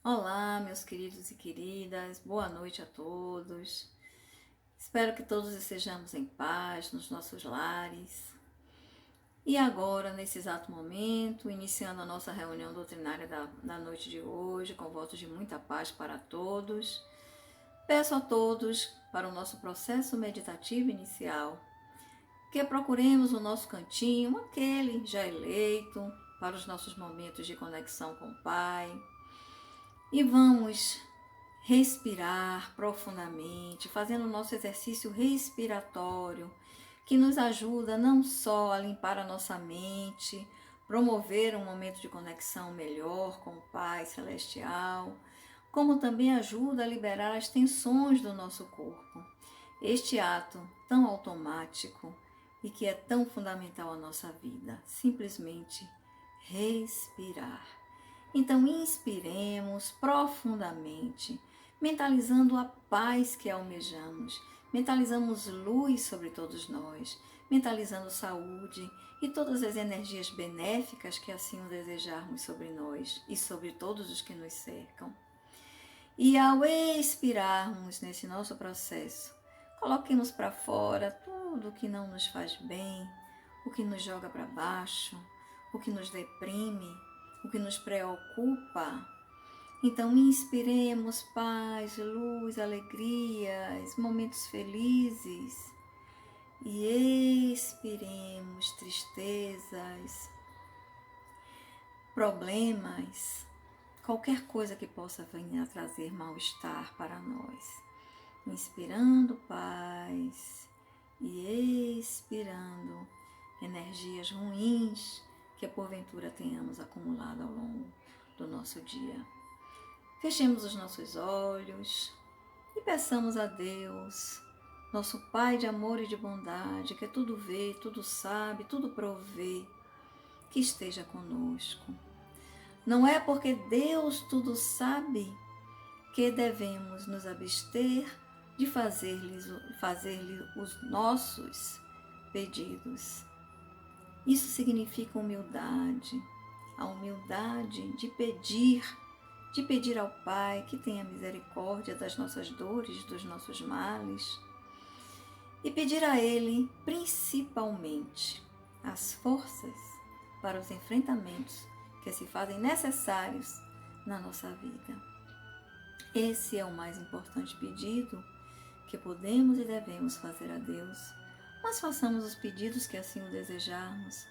Olá, meus queridos e queridas, boa noite a todos. Espero que todos estejamos em paz nos nossos lares. E agora, nesse exato momento, iniciando a nossa reunião doutrinária da noite de hoje, com votos de muita paz para todos, peço a todos, para o nosso processo meditativo inicial, que procuremos o nosso cantinho, aquele já eleito, para os nossos momentos de conexão com o Pai. E vamos respirar profundamente, fazendo o nosso exercício respiratório, que nos ajuda não só a limpar a nossa mente, promover um momento de conexão melhor com o Pai Celestial, como também ajuda a liberar as tensões do nosso corpo. Este ato tão automático e que é tão fundamental à nossa vida, simplesmente respirar. Então, inspiremos profundamente, mentalizando a paz que almejamos, mentalizamos luz sobre todos nós, mentalizando saúde e todas as energias benéficas que assim o desejarmos sobre nós e sobre todos os que nos cercam. E ao expirarmos nesse nosso processo, coloquemos para fora tudo o que não nos faz bem, o que nos joga para baixo, o que nos deprime, o que nos preocupa. Então, inspiremos paz, luz, alegrias, momentos felizes e expiremos tristezas, problemas, qualquer coisa que possa vir a trazer mal-estar para nós. Inspirando paz e expirando energias ruins que porventura tenhamos acumulado ao longo do nosso dia. Fechemos os nossos olhos e peçamos a Deus, nosso Pai de amor e de bondade, que tudo vê, tudo sabe, tudo provê, que esteja conosco. Não é porque Deus tudo sabe que devemos nos abster de fazer-lhe os nossos pedidos. Isso significa humildade, a humildade de pedir ao Pai que tenha misericórdia das nossas dores, dos nossos males, e pedir a Ele, principalmente, as forças para os enfrentamentos que se fazem necessários na nossa vida. Esse é o mais importante pedido que podemos e devemos fazer a Deus, mas façamos os pedidos que assim o desejarmos.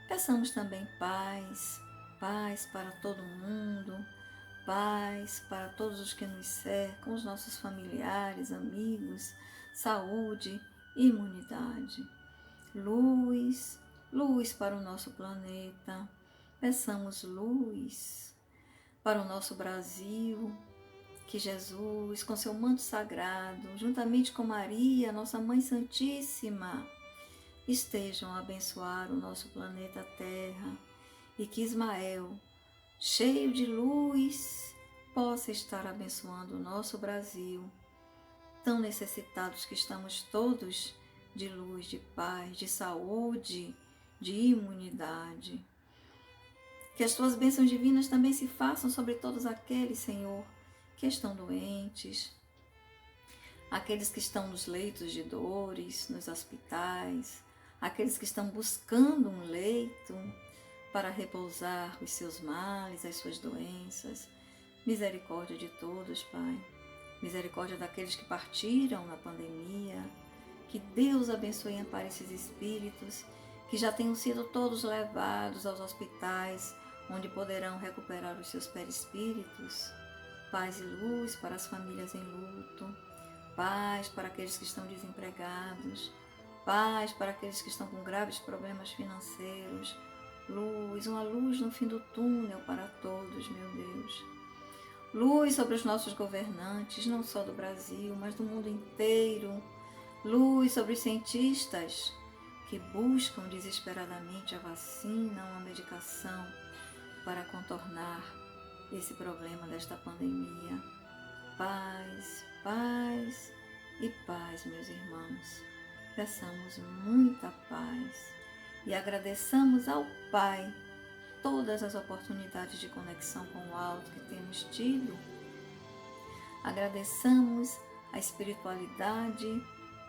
Peçamos também paz, paz para todo mundo, paz para todos os que nos cercam, os nossos familiares, amigos, saúde, imunidade. Luz, luz para o nosso planeta. Peçamos luz para o nosso Brasil, que Jesus, com seu manto sagrado, juntamente com Maria, nossa Mãe Santíssima, estejam a abençoar o nosso planeta Terra e que Ismael, cheio de luz, possa estar abençoando o nosso Brasil, tão necessitados que estamos todos de luz, de paz, de saúde, de imunidade. Que as tuas bênçãos divinas também se façam sobre todos aqueles, Senhor, que estão doentes, aqueles que estão nos leitos de dores, nos hospitais, aqueles que estão buscando um leito para repousar os seus males, as suas doenças. Misericórdia de todos, Pai. Misericórdia daqueles que partiram na pandemia. Que Deus abençoe e ampare esses espíritos que já tenham sido todos levados aos hospitais, onde poderão recuperar os seus perispíritos. Paz e luz para as famílias em luto, paz para aqueles que estão desempregados, paz para aqueles que estão com graves problemas financeiros, luz, uma luz no fim do túnel para todos, meu Deus. Luz sobre os nossos governantes, não só do Brasil, mas do mundo inteiro. Luz sobre os cientistas que buscam desesperadamente a vacina, uma medicação para contornar esse problema desta pandemia. Paz, paz e paz, meus irmãos. peçamos muita paz e agradeçamos ao Pai todas as oportunidades de conexão com o alto que temos tido. Agradeçamos a espiritualidade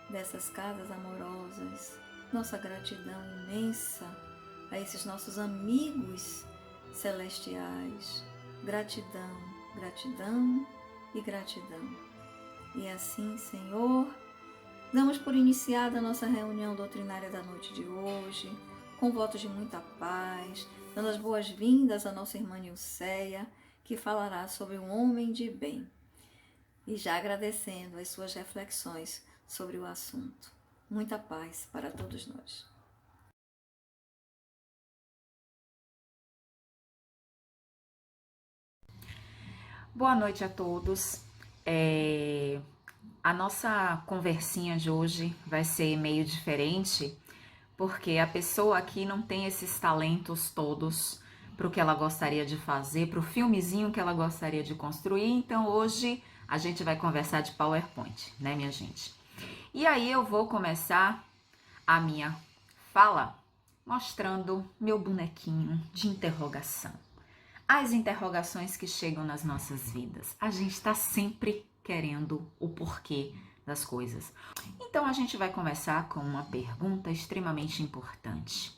dessas casas amorosas, nossa gratidão imensa a esses nossos amigos celestiais. Gratidão, gratidão e gratidão. E assim, Senhor, damos por iniciada a nossa reunião doutrinária da noite de hoje, com votos de muita paz, dando as boas-vindas à nossa irmã Nilceia, que falará sobre um homem de bem. E já agradecendo as suas reflexões sobre o assunto. Muita paz para todos nós. Boa noite a todos. A nossa conversinha de hoje vai ser meio diferente, porque a pessoa aqui não tem esses talentos todos para o que ela gostaria de fazer, para o filmezinho que ela gostaria de construir. Então hoje a gente vai conversar de PowerPoint, né, minha gente? E aí eu vou começar a minha fala mostrando meu bonequinho de interrogação. As interrogações que chegam nas nossas vidas. A gente está sempre querendo o porquê das coisas. Então a gente vai começar com uma pergunta extremamente importante.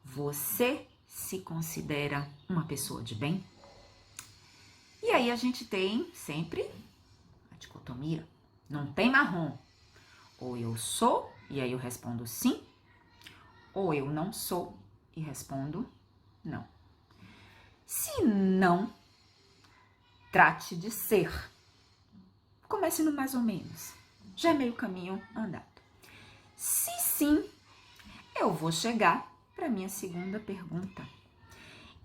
Você se considera uma pessoa de bem? E aí a gente tem sempre a dicotomia. Não tem marrom. Ou eu sou, e aí eu respondo sim, ou eu não sou e respondo não. Se não, trate de ser. Comece no mais ou menos. Já é meio caminho andado. Se sim, eu vou chegar para minha segunda pergunta.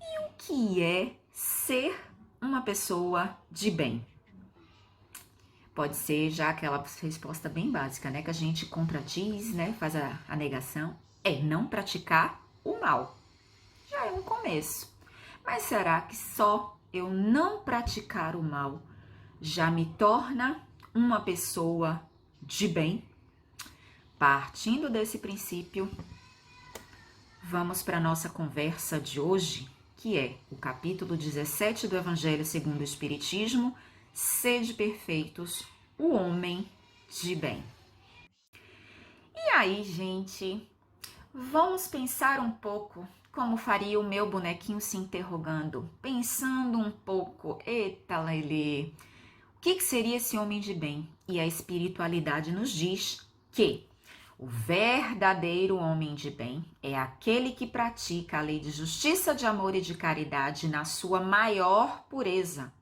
E o que é ser uma pessoa de bem? Pode ser já aquela resposta bem básica, né? Que a gente contradiz, né? Faz a negação. É não praticar o mal. Já é um começo. Mas será que só eu não praticar o mal já me torna uma pessoa de bem? Partindo desse princípio, vamos para a nossa conversa de hoje, que é o capítulo 17 do Evangelho segundo o Espiritismo, Sede perfeitos, o homem de bem. E aí, gente, vamos pensar um pouco como faria o meu bonequinho se interrogando, pensando um pouco, eita Lelê, o que seria esse homem de bem? E a espiritualidade nos diz que o verdadeiro homem de bem é aquele que pratica a lei de justiça, de amor e de caridade na sua maior pureza.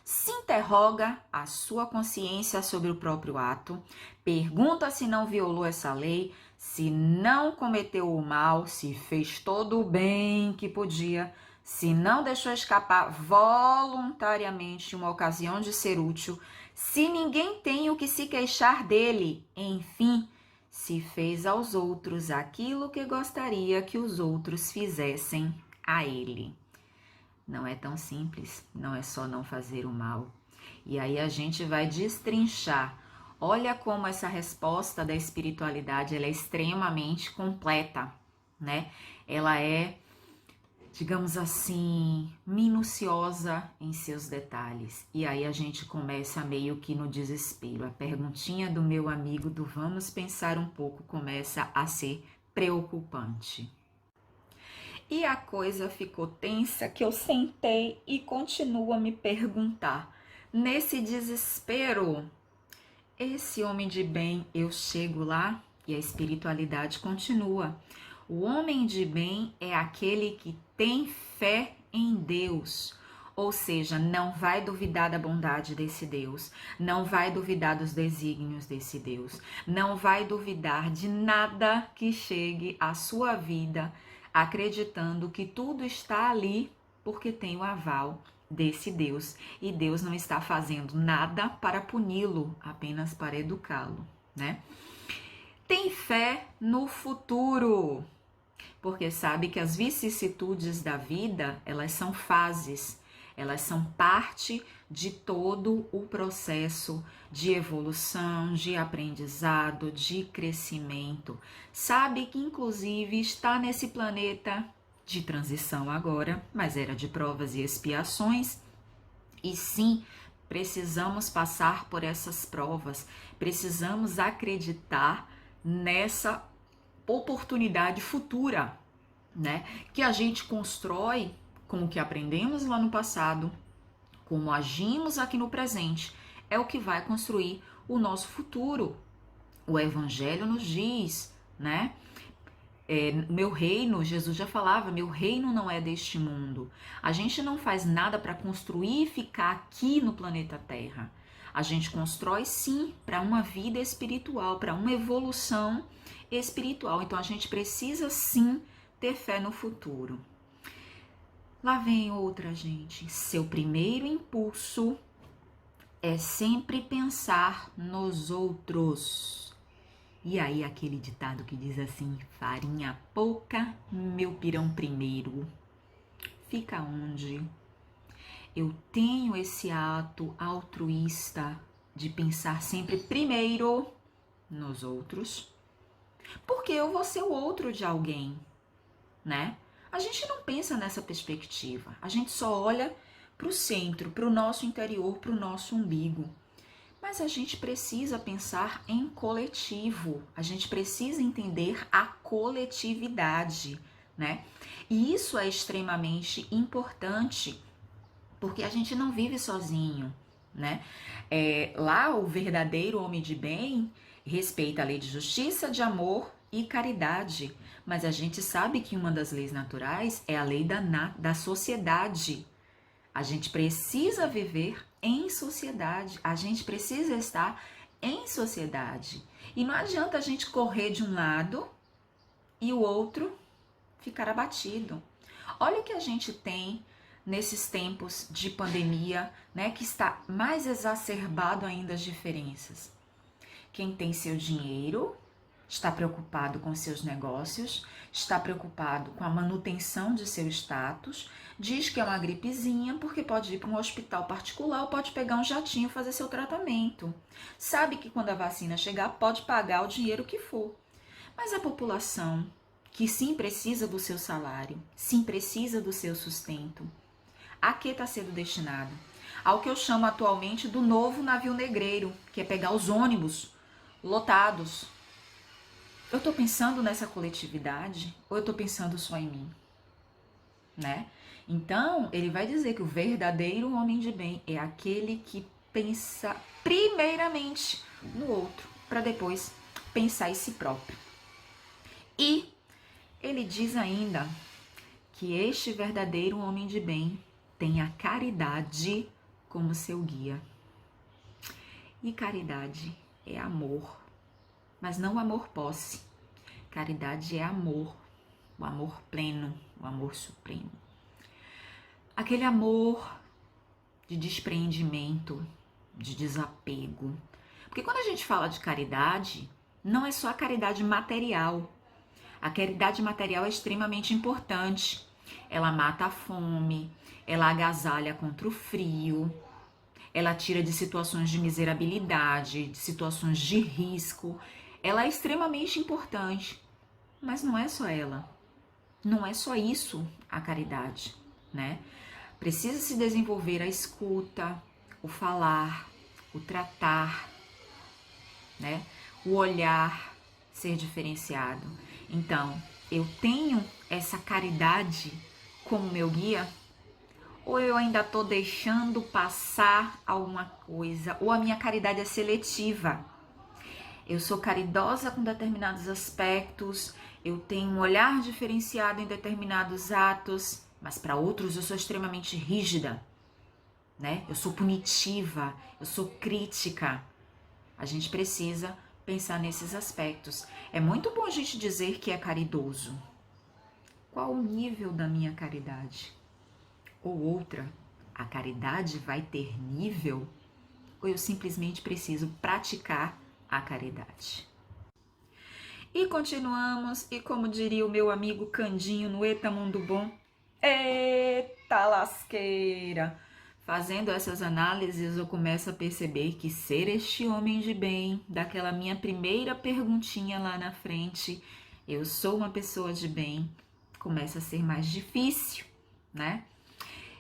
Se interroga a sua consciência sobre o próprio ato, pergunta se não violou essa lei, se não cometeu o mal, se fez todo o bem que podia, se não deixou escapar voluntariamente uma ocasião de ser útil, se ninguém tem o que se queixar dele, enfim, se fez aos outros aquilo que gostaria que os outros fizessem a ele. Não é tão simples, não é só não fazer o mal. E aí a gente vai destrinchar. Olha como essa resposta da espiritualidade ela é extremamente completa, né? Ela é, digamos assim, minuciosa em seus detalhes. E aí a gente começa meio que no desespero. A perguntinha do meu amigo do vamos pensar um pouco começa a ser preocupante. E a coisa ficou tensa que eu sentei e continuo a me perguntar. Nesse desespero, esse homem de bem, eu chego lá e a espiritualidade continua. O homem de bem é aquele que tem fé em Deus. Ou seja, não vai duvidar da bondade desse Deus, não vai duvidar dos desígnios desse Deus, não vai duvidar de nada que chegue à sua vida, acreditando que tudo está ali porque tem o aval desse Deus. E Deus não está fazendo nada para puni-lo, apenas para educá-lo, né? Tem fé no futuro, porque sabe que as vicissitudes da vida, elas são fases. Elas são parte de todo o processo de evolução, de aprendizado, de crescimento. Sabe que inclusive está nesse planeta de transição agora, mas era de provas e expiações. E sim, precisamos passar por essas provas, precisamos acreditar nessa oportunidade futura, né? Que a gente constrói com o que aprendemos lá no passado, como agimos aqui no presente, é o que vai construir o nosso futuro. O Evangelho nos diz, né? Meu reino, Jesus já falava, meu reino não é deste mundo. A gente não faz nada para construir e ficar aqui no planeta Terra. A gente constrói sim para uma vida espiritual, para uma evolução espiritual. Então a gente precisa sim ter fé no futuro. Lá vem outra, gente. Seu primeiro impulso é sempre pensar nos outros. E aí aquele ditado que diz assim, farinha pouca, meu pirão primeiro. Fica onde? Eu tenho esse ato altruísta de pensar sempre primeiro nos outros, porque eu vou ser o outro de alguém, né? A gente não pensa nessa perspectiva, a gente só olha para o centro, para o nosso interior, para o nosso umbigo. Mas a gente precisa pensar em coletivo, a gente precisa entender a coletividade, né? E isso é extremamente importante, porque a gente não vive sozinho, né? Lá o verdadeiro homem de bem respeita a lei de justiça, de amor e caridade, mas a gente sabe que uma das leis naturais é a lei da sociedade. A gente precisa viver em sociedade, a gente precisa estar em sociedade. E não adianta a gente correr de um lado e o outro ficar abatido. Olha o que a gente tem nesses tempos de pandemia, né, que está mais exacerbado ainda as diferenças. Quem tem seu dinheiro está preocupado com seus negócios, está preocupado com a manutenção de seu status, diz que é uma gripezinha porque pode ir para um hospital particular ou pode pegar um jatinho e fazer seu tratamento. Sabe que quando a vacina chegar pode pagar o dinheiro que for. Mas a população, que sim precisa do seu salário, sim precisa do seu sustento, a que está sendo destinado? Ao que eu chamo atualmente do novo navio negreiro, que é pegar os ônibus lotados. Eu estou pensando nessa coletividade ou eu estou pensando só em mim? Né? Então, ele vai dizer que o verdadeiro homem de bem é aquele que pensa primeiramente no outro, para depois pensar em si próprio. E ele diz ainda que este verdadeiro homem de bem tem a caridade como seu guia. E caridade é amor, mas não o amor posse. Caridade é amor, o amor pleno, o amor supremo. Aquele amor de despreendimento, de desapego. Porque quando a gente fala de caridade, não é só a caridade material. A caridade material é extremamente importante. Ela mata a fome, ela agasalha contra o frio, ela tira de situações de miserabilidade, de situações de risco. Ela é extremamente importante, mas não é só ela. Não é só isso a caridade, né? Precisa se desenvolver a escuta, o falar, o tratar, né? O olhar, ser diferenciado. Então, eu tenho essa caridade como meu guia? Ou eu ainda estou deixando passar alguma coisa? Ou a minha caridade é seletiva? Eu sou caridosa com determinados aspectos, eu tenho um olhar diferenciado em determinados atos, mas para outros eu sou extremamente rígida, né? Eu sou punitiva, eu sou crítica. A gente precisa pensar nesses aspectos. É muito bom a gente dizer que é caridoso. Qual o nível da minha caridade? Ou outra, a caridade vai ter nível? Ou eu simplesmente preciso praticar a caridade? E continuamos, e como diria o meu amigo Candinho no Eta Mundo Bom, eita Eita lasqueira! Fazendo essas análises, eu começo a perceber que ser este homem de bem, daquela minha primeira perguntinha lá na frente, eu sou uma pessoa de bem, começa a ser mais difícil, né?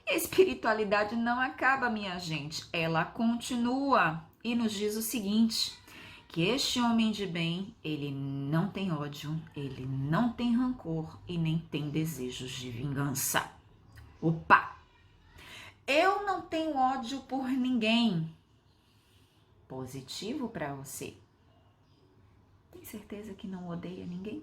Espiritualidade não acaba, minha gente, ela continua e nos diz o seguinte, que este homem de bem, ele não tem ódio, ele não tem rancor e nem tem desejos de vingança. Opa! Eu não tenho ódio por ninguém. Positivo para você. Tem certeza que não odeia ninguém?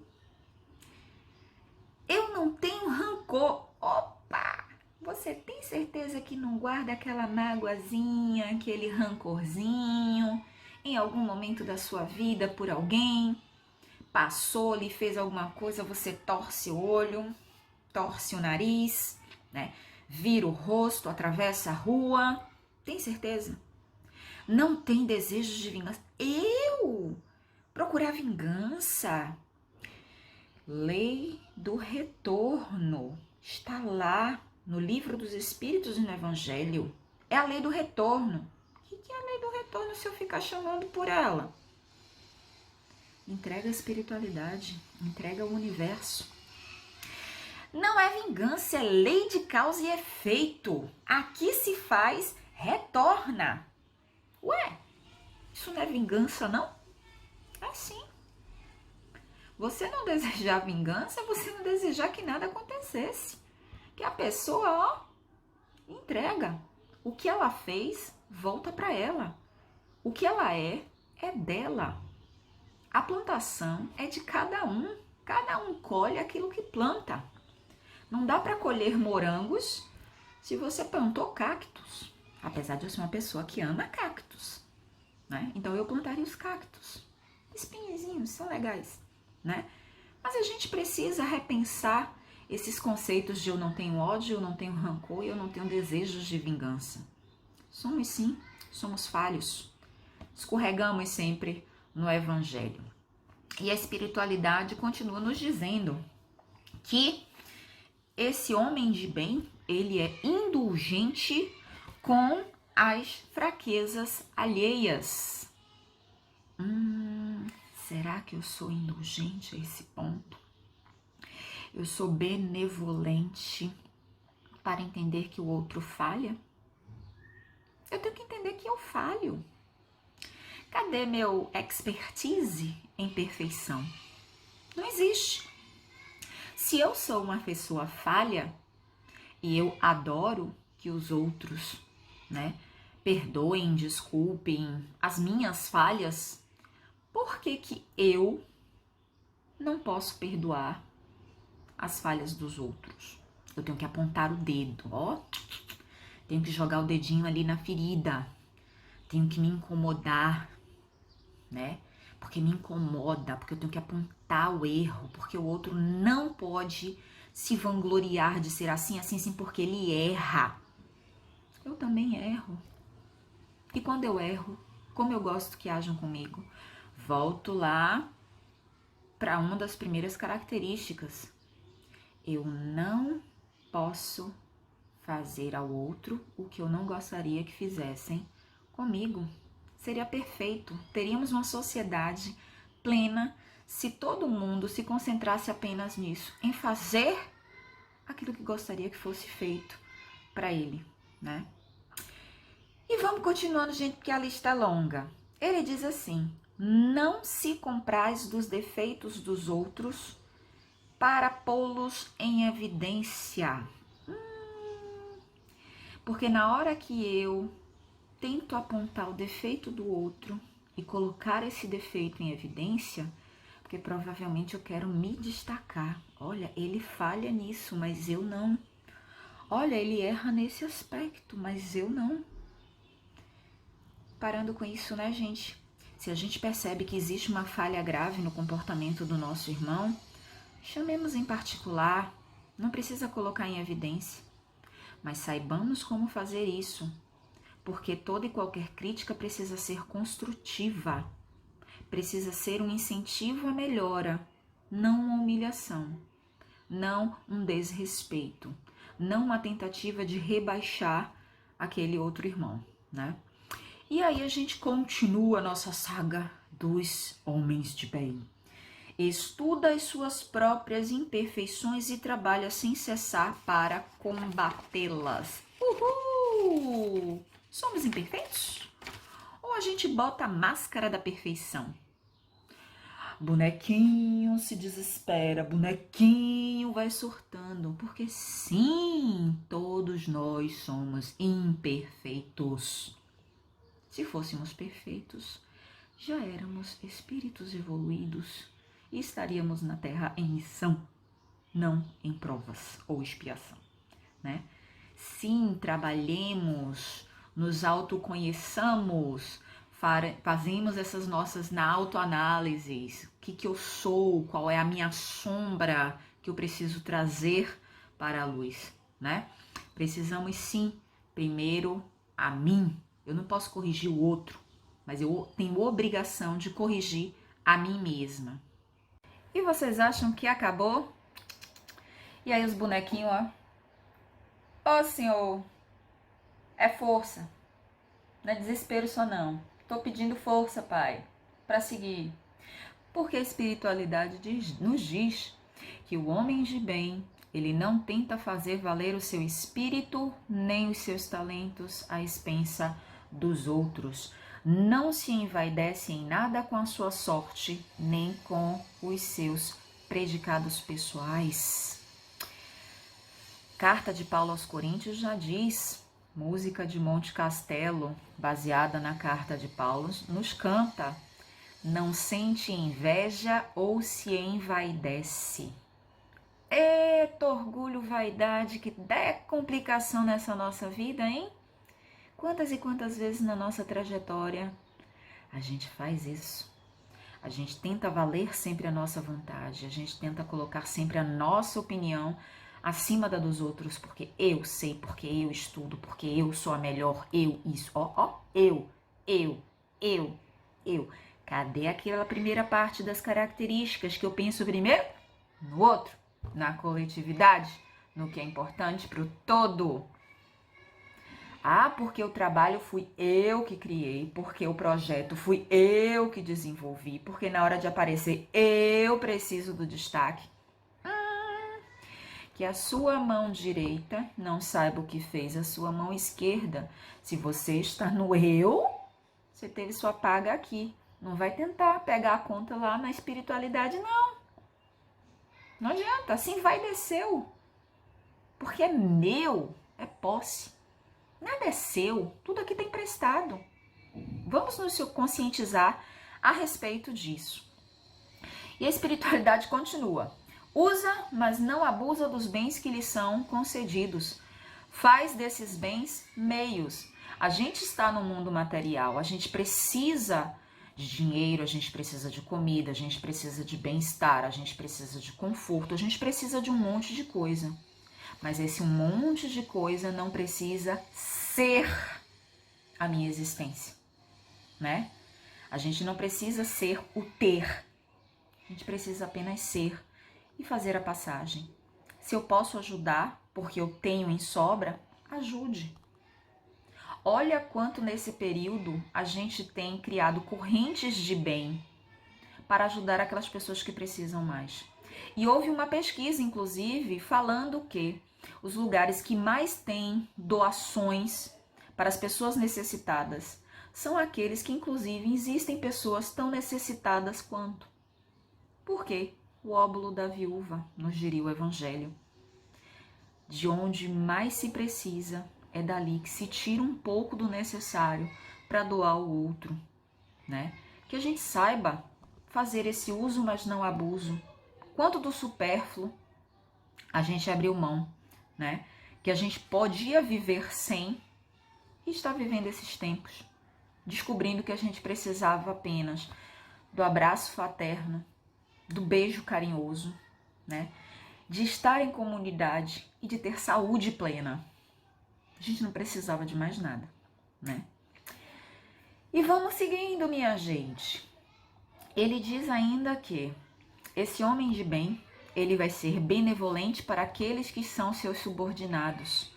Eu não tenho rancor. Opa! Você tem certeza que não guarda aquela mágoazinha, aquele rancorzinho em algum momento da sua vida por alguém? Passou, lhe fez alguma coisa, você torce o olho, torce o nariz, né? Vira o rosto, atravessa a rua. Tem certeza? Não tem desejos de vingança? Eu? Procurar vingança? Lei do retorno. Está lá no livro dos Espíritos e no Evangelho. É a lei do retorno. O que é a lei do retorno se eu ficar chamando por ela? Entrega a espiritualidade, entrega o universo. Não é vingança, é lei de causa e efeito. Aqui se faz, retorna. Ué, isso não é vingança, não? É sim. Você não desejar vingança é você não desejar que nada acontecesse. Que a pessoa, ó, entrega. O que ela fez, volta para ela. O que ela é dela. A plantação é de cada um. Cada um colhe aquilo que planta. Não dá para colher morangos se você plantou cactos. Apesar de eu ser uma pessoa que ama cactos, né? Então eu plantaria os cactos. Espinhezinhos são legais, né? Mas a gente precisa repensar esses conceitos de eu não tenho ódio, eu não tenho rancor e eu não tenho desejos de vingança. Somos sim, somos falhos. Escorregamos sempre no Evangelho. E a espiritualidade continua nos dizendo que esse homem de bem, ele é indulgente com as fraquezas alheias. Será que eu sou indulgente a esse ponto? Eu sou benevolente para entender que o outro falha? Eu tenho que entender que eu falho. Cadê meu expertise em perfeição? Não existe. Se eu sou uma pessoa falha e eu adoro que os outros, né, perdoem, desculpem as minhas falhas, por que que eu não posso perdoar as falhas dos outros? Eu tenho que apontar o dedo, ó. Tenho que jogar o dedinho ali na ferida. Tenho que me incomodar, né? Porque me incomoda, porque eu tenho que apontar o erro, porque o outro não pode se vangloriar de ser assim, porque ele erra. Eu também erro. E quando eu erro, como eu gosto que ajam comigo? Volto lá para uma das primeiras características. Eu não posso fazer ao outro o que eu não gostaria que fizessem comigo. Seria perfeito. Teríamos uma sociedade plena se todo mundo se concentrasse apenas nisso, em fazer aquilo que gostaria que fosse feito para ele, né? E vamos continuando, gente, porque a lista é longa. Ele diz assim: não se compraz dos defeitos dos outros para pô-los em evidência. Porque na hora que eu tento apontar o defeito do outro e colocar esse defeito em evidência, porque provavelmente eu quero me destacar. Olha, ele falha nisso, mas eu não. Olha, ele erra nesse aspecto, mas eu não. Parando com isso, né, gente? Se a gente percebe que existe uma falha grave no comportamento do nosso irmão, chamemos em particular, não precisa colocar em evidência, mas saibamos como fazer isso, porque toda e qualquer crítica precisa ser construtiva, precisa ser um incentivo à melhora, não uma humilhação, não um desrespeito. não uma tentativa de rebaixar aquele outro irmão, né? E aí a gente continua a nossa saga dos homens de bem. Estuda as suas próprias imperfeições e trabalha sem cessar para combatê-las. Uhul! Somos imperfeitos? Ou a gente bota a máscara da perfeição? Bonequinho se desespera, bonequinho vai surtando, porque sim, todos nós somos imperfeitos. Se fôssemos perfeitos, já éramos espíritos evoluídos e estaríamos na Terra em missão, não em provas ou expiação, né? Sim, trabalhemos, nos autoconheçamos, fazemos essas nossas autoanálises. O que eu sou, qual é a minha sombra que eu preciso trazer para a luz, né? Precisamos sim, primeiro a mim. Eu não posso corrigir o outro, mas eu tenho obrigação de corrigir a mim mesma. E vocês acham que acabou? E aí os bonequinhos, ó. Ô senhor, é força. Não é desespero só não. Tô pedindo força, pai, para seguir. Porque a espiritualidade nos diz que o homem de bem, ele não tenta fazer valer o seu espírito nem os seus talentos à expensa dos outros. Não se envaidece em nada com a sua sorte, nem com os seus predicados pessoais. Carta de Paulo aos Coríntios já diz, música de Monte Castelo, baseada na carta de Paulo, nos canta: não sente inveja ou se envaidece. Eita, orgulho, vaidade, que der complicação nessa nossa vida, hein? Quantas e quantas vezes na nossa trajetória a gente faz isso? A gente tenta valer sempre a nossa vontade, a gente tenta colocar sempre a nossa opinião acima da dos outros, porque eu sei, porque eu estudo, porque eu sou a melhor, eu isso, eu. Cadê aquela primeira parte das características que eu penso primeiro? No outro, na coletividade, no que é importante para o todo. Ah, porque o trabalho fui eu que criei, porque o projeto fui eu que desenvolvi, porque na hora de aparecer eu preciso do destaque. Que a sua mão direita não saiba o que fez a sua mão esquerda. Se você está no eu, você teve sua paga aqui. Não vai tentar pegar a conta lá na espiritualidade, não. Não adianta, assim vai desceu. Porque é meu, é posse. Nada é seu, tudo aqui está emprestado. Vamos nos conscientizar a respeito disso. E a espiritualidade continua. Usa, mas não abusa dos bens que lhe são concedidos. Faz desses bens meios. A gente está no mundo material, a gente precisa de dinheiro, a gente precisa de comida, a gente precisa de bem-estar, a gente precisa de conforto, a gente precisa de um monte de coisa. Mas esse monte de coisa não precisa ser a minha existência, né? A gente não precisa ser o ter. A gente precisa apenas ser e fazer a passagem. Se eu posso ajudar, porque eu tenho em sobra, ajude. Olha quanto nesse período a gente tem criado correntes de bem para ajudar aquelas pessoas que precisam mais. E houve uma pesquisa, inclusive, falando que os lugares que mais têm doações para as pessoas necessitadas são aqueles que, inclusive, existem pessoas tão necessitadas quanto. Por quê? O óbolo da viúva, nos diria o Evangelho. De onde mais se precisa, é dali que se tira um pouco do necessário para doar ao outro, né? Que a gente saiba fazer esse uso, mas não abuso. Quanto do supérfluo a gente abriu mão, né? Que a gente podia viver sem e está vivendo esses tempos, descobrindo que a gente precisava apenas do abraço fraterno, do beijo carinhoso, né? De estar em comunidade e de ter saúde plena. A gente não precisava de mais nada, né? E vamos seguindo, minha gente. Ele diz ainda que esse homem de bem, ele vai ser benevolente para aqueles que são seus subordinados.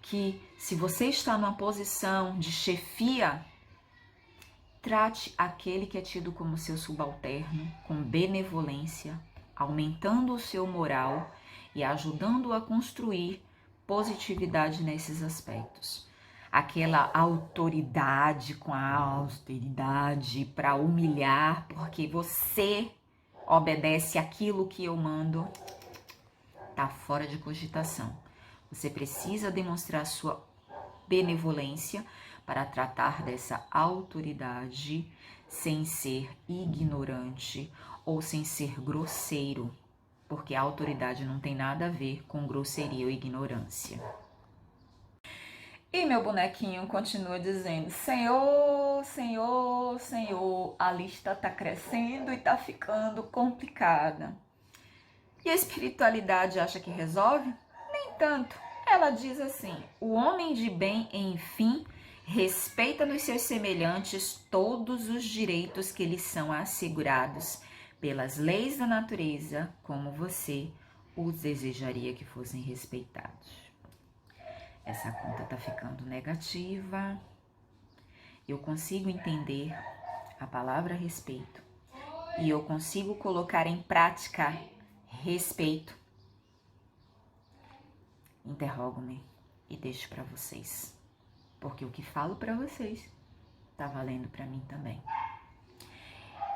Que se você está numa posição de chefia, trate aquele que é tido como seu subalterno com benevolência, aumentando o seu moral e ajudando-o a construir positividade nesses aspectos. Aquela autoridade com a austeridade para humilhar, porque você obedece aquilo que eu mando, tá fora de cogitação. Você precisa demonstrar sua benevolência para tratar dessa autoridade sem ser ignorante ou sem ser grosseiro, porque a autoridade não tem nada a ver com grosseria ou ignorância. E meu bonequinho continua dizendo: Senhor, Senhor, Senhor, a lista tá crescendo e tá ficando complicada. E a espiritualidade acha que resolve? Nem tanto. Ela diz assim: o homem de bem, enfim, respeita nos seus semelhantes todos os direitos que lhes são assegurados pelas leis da natureza, como você os desejaria que fossem respeitados. Essa conta tá ficando negativa. Eu consigo entender a palavra respeito e eu consigo colocar em prática respeito. Interrogo-me e deixo para vocês, porque o que falo para vocês tá valendo para mim também.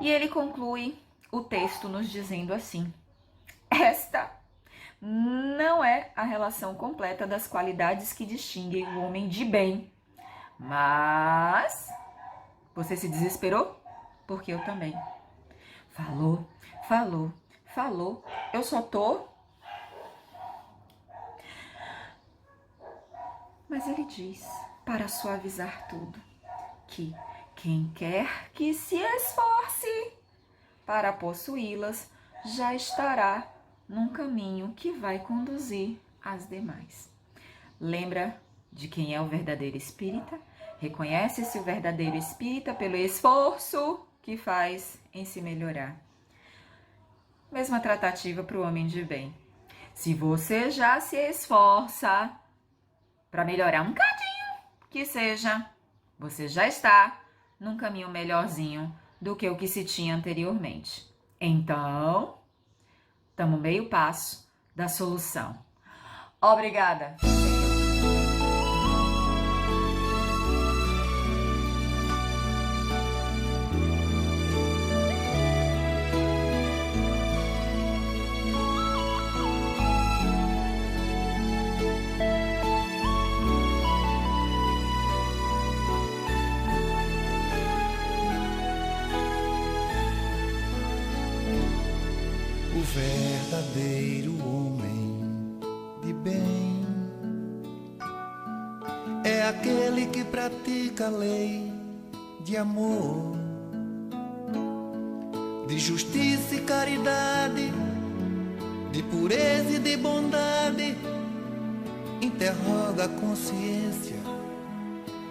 E ele conclui o texto nos dizendo assim: esta não é a relação completa das qualidades que distinguem o homem de bem. Mas você se desesperou? Porque eu também. Falou, falou, falou. Eu só tô. Mas ele diz, para suavizar tudo, que quem quer que se esforce para possuí-las já estará num caminho que vai conduzir as demais. Lembra de quem é o verdadeiro espírita? Reconhece-se o verdadeiro espírita pelo esforço que faz em se melhorar. Mesma tratativa para o homem de bem. Se você já se esforça para melhorar um cadinho, que seja, você já está num caminho melhorzinho do que o que se tinha anteriormente. Então, estamos meio passo da solução. Obrigada! O verdadeiro homem de bem é aquele que pratica a lei de amor, de justiça e caridade, de pureza e de bondade. Interroga a consciência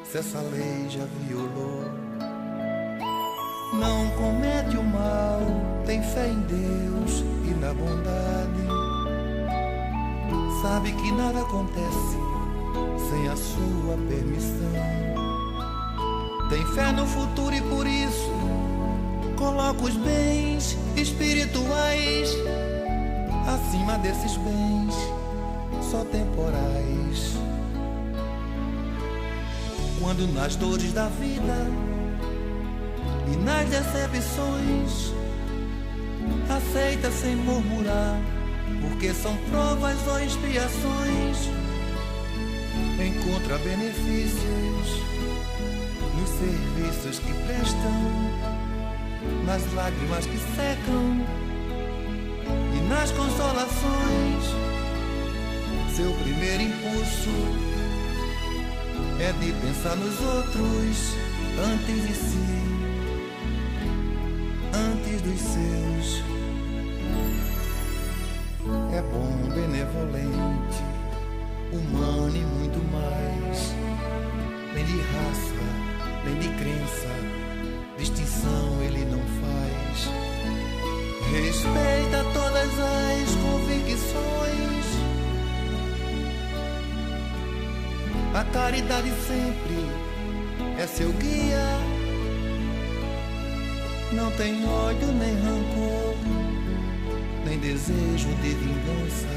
se essa lei já violou. Não comete o mal, tem fé em Deus e na bondade. Sabe que nada acontece sem a sua permissão. Tem fé no futuro e por isso coloca os bens espirituais acima desses bens só temporais. Quando nas dores da vida e nas decepções aceita sem murmurar, porque são provas ou expiações. Encontra benefícios nos serviços que prestam, nas lágrimas que secam e nas consolações. Seu primeiro impulso é de pensar nos outros antes de si, antes dos seus. É bom, benevolente, humano e muito mais. Nem de raça, nem de crença, distinção ele não faz. respeita todas as convicções. A caridade sempre é seu guia. Não tem ódio nem rancor, nem desejo de vingança.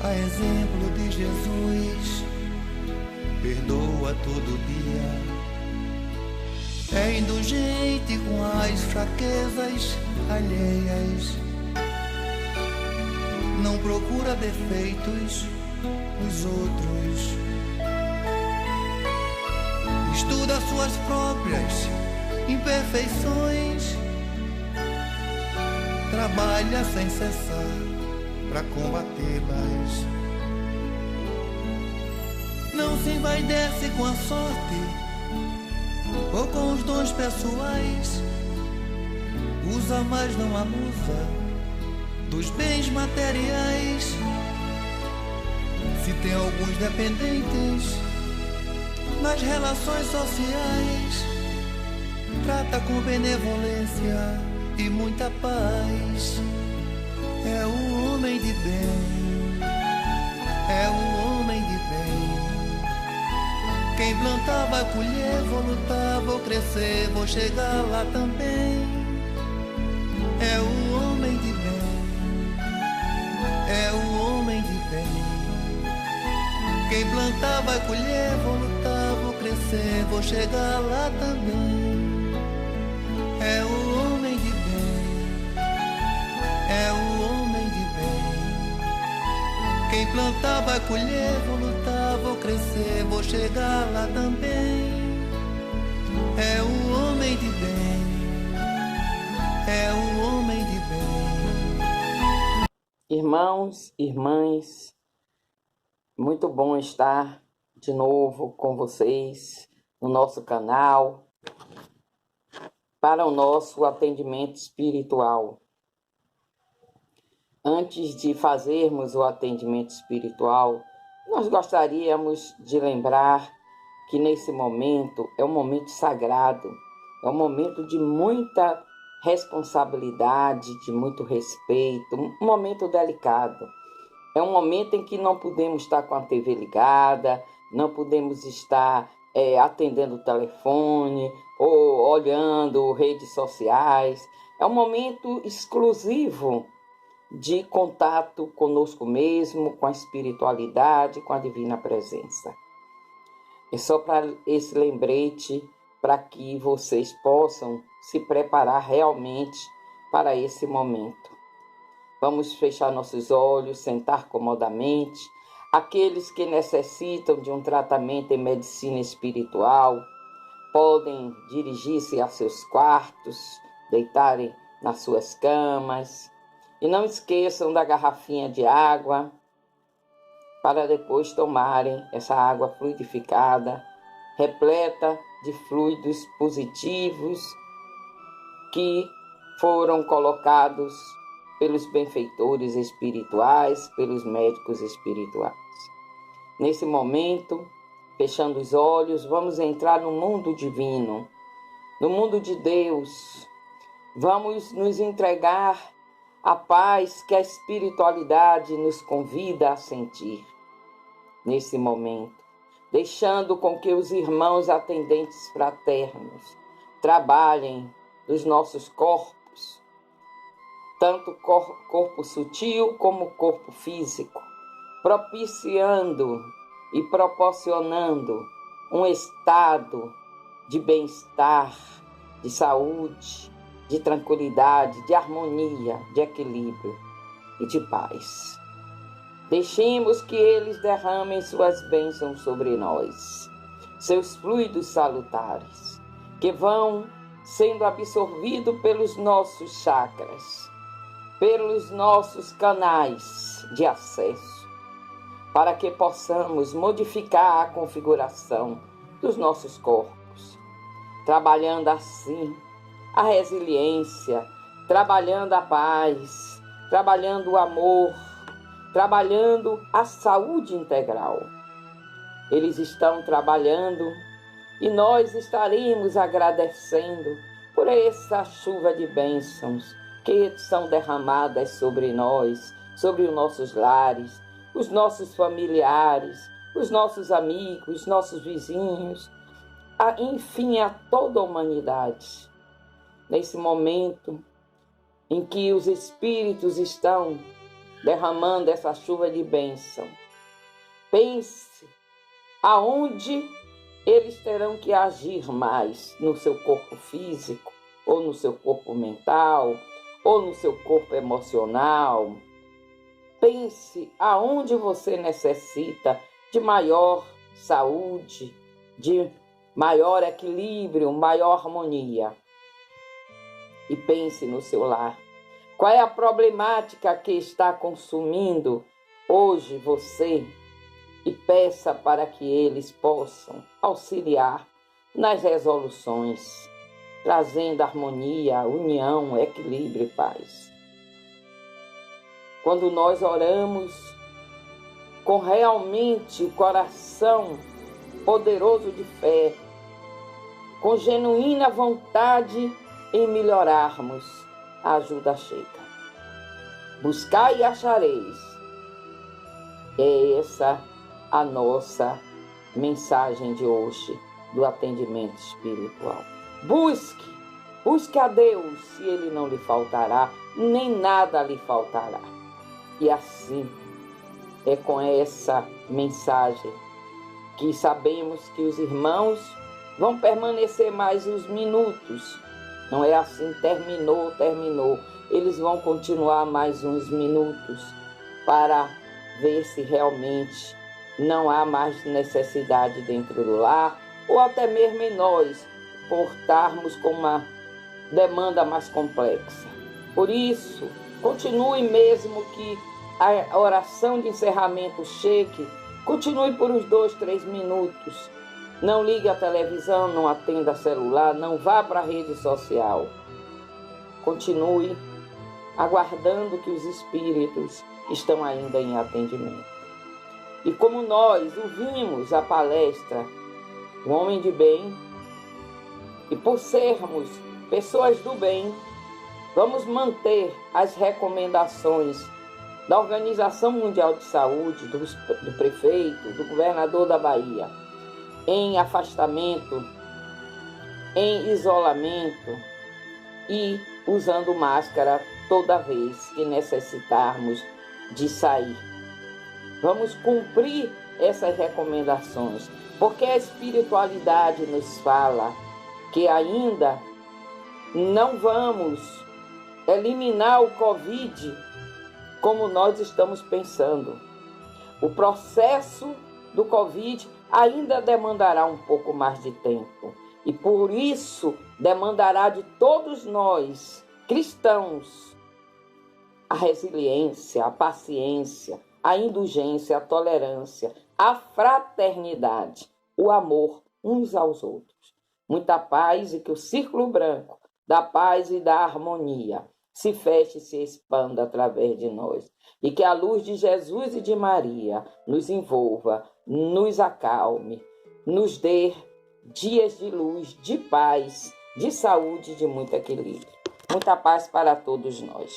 A exemplo de Jesus, perdoa todo dia. É indulgente com as fraquezas alheias. Não procura defeitos nos outros. Estuda suas próprias imperfeições. Trabalha sem cessar para combatê-las. Não se envaidece com a sorte ou com os dons pessoais. Usa, mas não abusa dos bens materiais. Se tem alguns dependentes nas relações sociais, trata com benevolência e muita paz. É o homem de bem, é o homem de bem. Quem plantar vai colher, vou lutar, vou crescer, vou chegar lá também. É o homem de bem, é o homem de bem. Quem plantar vai colher, vou lutar, vou crescer, vou chegar lá também. É o homem de bem, é o homem de bem. Quem plantar vai colher, vou lutar, vou crescer, vou chegar lá também. É o homem de bem, é o homem de bem. Irmãos, irmãs, muito bom estar de novo com vocês no nosso canal para o nosso atendimento espiritual. Antes de fazermos o atendimento espiritual, nós gostaríamos de lembrar que nesse momento é um momento sagrado, é um momento de muita responsabilidade, de muito respeito, um momento delicado. É um momento em que não podemos estar com a TV ligada, não podemos estar atendendo o telefone ou olhando redes sociais. É um momento exclusivo de contato conosco mesmo, com a espiritualidade, com a divina presença. É só para esse lembrete, para que vocês possam se preparar realmente para esse momento. Vamos fechar nossos olhos, sentar comodamente. Aqueles que necessitam de um tratamento em medicina espiritual podem dirigir-se a seus quartos, deitarem nas suas camas. E não esqueçam da garrafinha de água para depois tomarem essa água fluidificada, repleta de fluidos positivos que foram colocados pelos benfeitores espirituais, pelos médicos espirituais. Nesse momento, fechando os olhos, vamos entrar no mundo divino, no mundo de Deus. Vamos nos entregar à paz que a espiritualidade nos convida a sentir nesse momento, deixando com que os irmãos atendentes fraternos trabalhem nos nossos corpos, tanto corpo sutil como corpo físico, propiciando e proporcionando um estado de bem-estar, de saúde, de tranquilidade, de harmonia, de equilíbrio e de paz. Deixemos que eles derramem suas bênçãos sobre nós, seus fluidos salutares, que vão sendo absorvidos pelos nossos chakras, pelos nossos canais de acesso, para que possamos modificar a configuração dos nossos corpos, trabalhando assim a resiliência, trabalhando a paz, trabalhando o amor, trabalhando a saúde integral. Eles estão trabalhando e nós estaremos agradecendo por essa chuva de bênçãos que são derramadas sobre nós, sobre os nossos lares, os nossos familiares, os nossos amigos, os nossos vizinhos, enfim, a toda a humanidade. Nesse momento em que os Espíritos estão derramando essa chuva de bênção, pense aonde eles terão que agir mais, no seu corpo físico, ou no seu corpo mental, ou no seu corpo emocional. Pense aonde você necessita de maior saúde, de maior equilíbrio, maior harmonia. E pense no seu lar. Qual é a problemática que está consumindo hoje você? E peça para que eles possam auxiliar nas resoluções, trazendo harmonia, união, equilíbrio e paz. Quando nós oramos com realmente o coração poderoso de fé, com genuína vontade em melhorarmos, a ajuda chega. Buscai e achareis. É essa a nossa mensagem de hoje do atendimento espiritual. Busque a Deus, e Ele não lhe faltará, nem nada lhe faltará. E assim, é com essa mensagem que sabemos que os irmãos vão permanecer mais uns minutos. Não é assim, terminou. Eles vão continuar mais uns minutos para ver se realmente não há mais necessidade dentro do lar, ou até mesmo em nós, por estarmos com uma demanda mais complexa. Por isso, continue mesmo que a oração de encerramento chegue, continue por uns 2, 3 minutos. Não ligue a televisão, não atenda celular, não vá para a rede social. Continue aguardando que os espíritos estão ainda em atendimento. E como nós ouvimos a palestra do Homem de Bem, e por sermos pessoas do bem, vamos manter as recomendações da Organização Mundial de Saúde, do prefeito, do governador da Bahia, em afastamento, em isolamento e usando máscara toda vez que necessitarmos de sair. Vamos cumprir essas recomendações, porque a espiritualidade nos fala que ainda não vamos eliminar o Covid como nós estamos pensando. O processo do Covid ainda demandará um pouco mais de tempo. E por isso demandará de todos nós, cristãos, a resiliência, a paciência, a indulgência, a tolerância, a fraternidade, o amor uns aos outros. Muita paz e que o círculo branco da paz e da harmonia se feche e se expanda através de nós. E que a luz de Jesus e de Maria nos envolva, nos acalme, nos dê dias de luz, de paz, de saúde e de muito equilíbrio. Muita paz para todos nós.